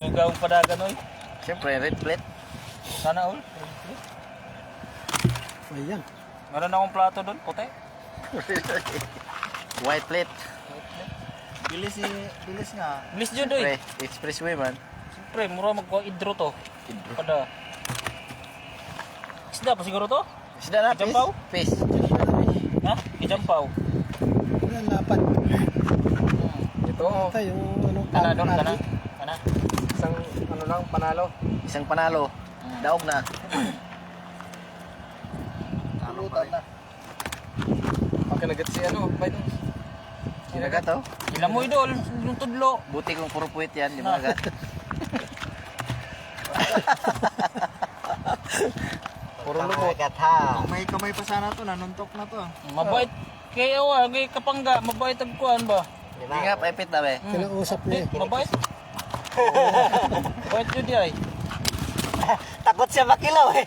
Gawang padagan oy. Siyempre, red plate. Sana all. Ayan. Meron akong plato doon, puti. White plate. Bilis nga. Bilis dyan doy. Expressway man. Siyempre, mura magwa-idro to. Pada. Isda pa siguro to? Isda na, Ijampaw? fish. Ha? Ijampaw. Wala lapat. Ito, Ito yung ano, Kana doon, kana. pati. Kana. isang ano lang, panalo. Isang panalo. Daog na. Pulutan na. Pagkanagat si ano, may ito. Kinagat oh. Ilan mo idol, yung tudlo. Buti kong puro puwit yan, di ba agad? Puro lumot. May kamay pa sana to, nanuntok na to. Mabait. Kaya kay kapangga, mabait ang kuhan ba? Hindi nga, paipit na be. Kinausap niya eh. Mabait. Mabait yun di ay. Takot siya makilaw eh.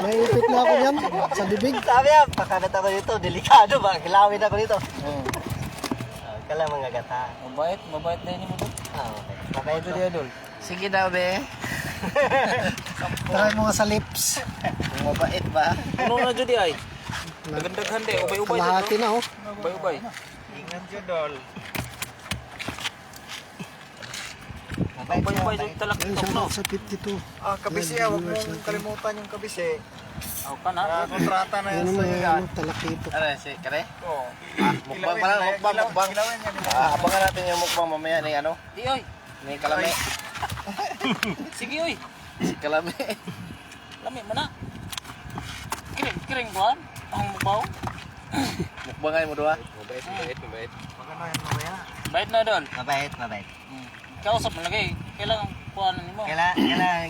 May ipit na ako yan sa bibig. Sabi niya, pagkagat ako dito, delikado ba? Kilawin ako dito. Hmm. Kala mga gata. Mabait na yun mo doon. Okay. Mabait Ito to. di idol. Sige daw be. Try mo nga sa lips. Kung mabait ba? Ano na dyan di ay? Dagandaghan di, ubay-ubay dyan. Kalahati na oh. Ubay-ubay. Ingat yun, Dol. Ubay-ubay dyan Yan talak-tok no. sa 52. Ah, kabisi, huwag mong kalimutan yung kabisi. Aw ka na. Kontrata na Yan yan mo sa yung yan. ano, talakito. Ano, si Kare? Oo. Mukbang pala, mukbang. Kilawin yan. Abangan natin yung mukbang mamaya ni ano? Di oy. Ni Kalame. Sige oy. Si Kalame. Lami mo na. Kiring kuhan. Ang mubaw. Mukbangay mo doa. Maganda yan mamaya. Bait na idol. Mabait, mabait. Kausap mo lagi. Kailangan kuhan mo. Kailangan,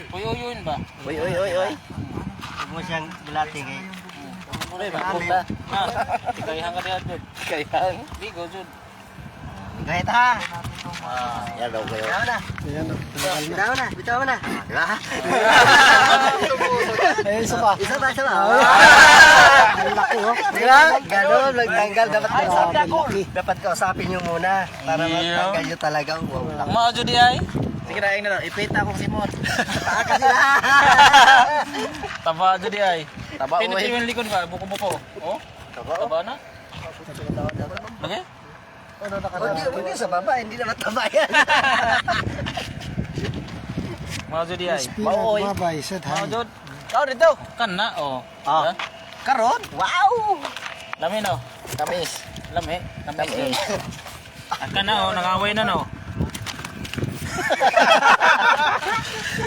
Uyuyuin ba? Uy, uy, uy, uy. huwag mo siyang bulating eh. Uy, magpunta. Ha? Ikayahan ka diyan dun. Kaya. Di go dun. Kahit ha. Yan daw kayo. Bitaw na. Ayan oh. Tumakal na. Bitaw na. Bitaw na. Ayun, isa pa. Isa ba? Isa ba? Ang laki oh. Diba? Ganun, magtanggal. Dapat kausapin. Laki. Dapat kausapin nyo muna. Para Iyo. magtanggal nyo talaga. Wow lang. Mga jud di ay. Sige na, na. Ipita akong simon. Kasi na. Taba jud di ay. Taba, Pinit uy. yung likod ba? Buko-buko. Oh? Taba na? Lagi? Huwag sa baba. Hindi naman tama yan. Mga jud di ay. Crispy Maoy. at babay. Said Mga hi. jud. Oh, dito. Kan na oh. Ah. Ha? Karon. Wow! Lami no. Tamis. Lami. Tamis. Lami. Akan na oh, nangaway na no.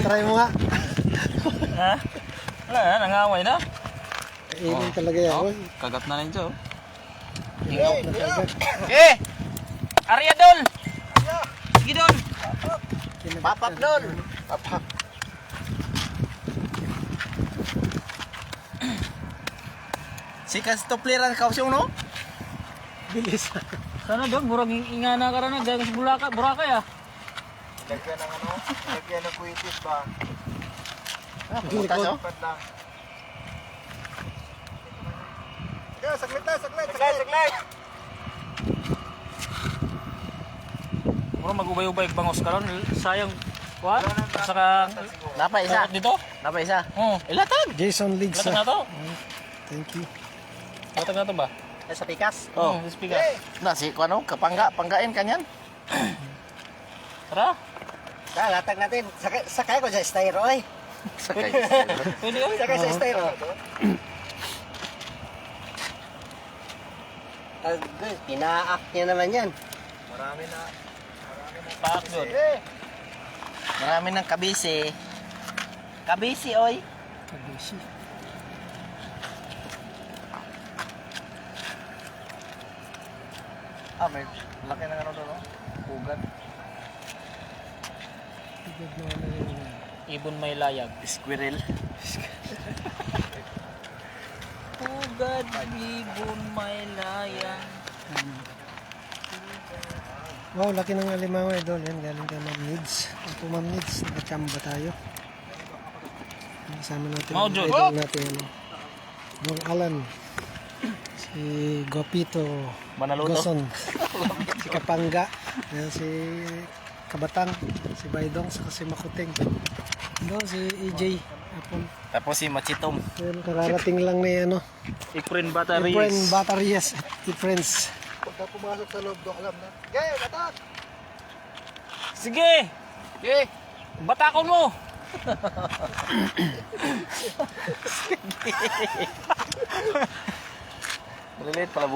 Try mo nga. Ha? Wala na, nangaway na. Kainin talaga yan. Oh, Oh. kagat na rin siya oh. Ingaw na kagad. Eh! Arya dol. Sige dol. Papak doon. Papak. Si Kastopliran kausyong no? Bilis. Sana dol, murag ingana ka na gagas Boracay ah. Lagyan ng ano? Lagyan ng kuitis ba? Pumunta siya. Pad lang. Kaya, saglit na, saglit, saglit. Murag mag-ubay-ubay bangos ka ron. Sayang. What? Saka Napa isa. dito? Napa isa. Oh, ilatag. Jason Leagues. Ilatag na to. Thank you. Ilatag na to ba? Sa pikas. Oh, speaker. Na si kuano panggain kanyan. Tara. Latag natin. Sakay ko sa styro eh. Sakay. Pwede yun. Sakay sa styro. Pinaak niya naman yan. Marami na. Paak doon. Marami ng kabisi. Kabisi oy. Kabisi. Ah, may laki ng ano doon, no? Pugan. Tigad na ano yun. Ibon may layag. Squirrel. Pugad, ibon may layag. Wow, laki ng alimango idol. Yan, galing kay Ma'am Nids. Ito Ma'am Nids, nagkachamba tayo. Kasama natin Mau, ang Jun. idol natin. Bong Alan. Si Gopito Manaluto. Goson. Si Kapangga. Yan, si Kabatang, si Baydong, saka si Makuting. Doon si EJ. Hapon. Tapos si Machitom. Yun, kararating lang ni ano. Efren Batteries. Efren Batteries. Efrens. Pagka pumasok sa loob, Dok, alam na. Gaya, batak! Sige! Okay. Batakon mo! Maliliit pala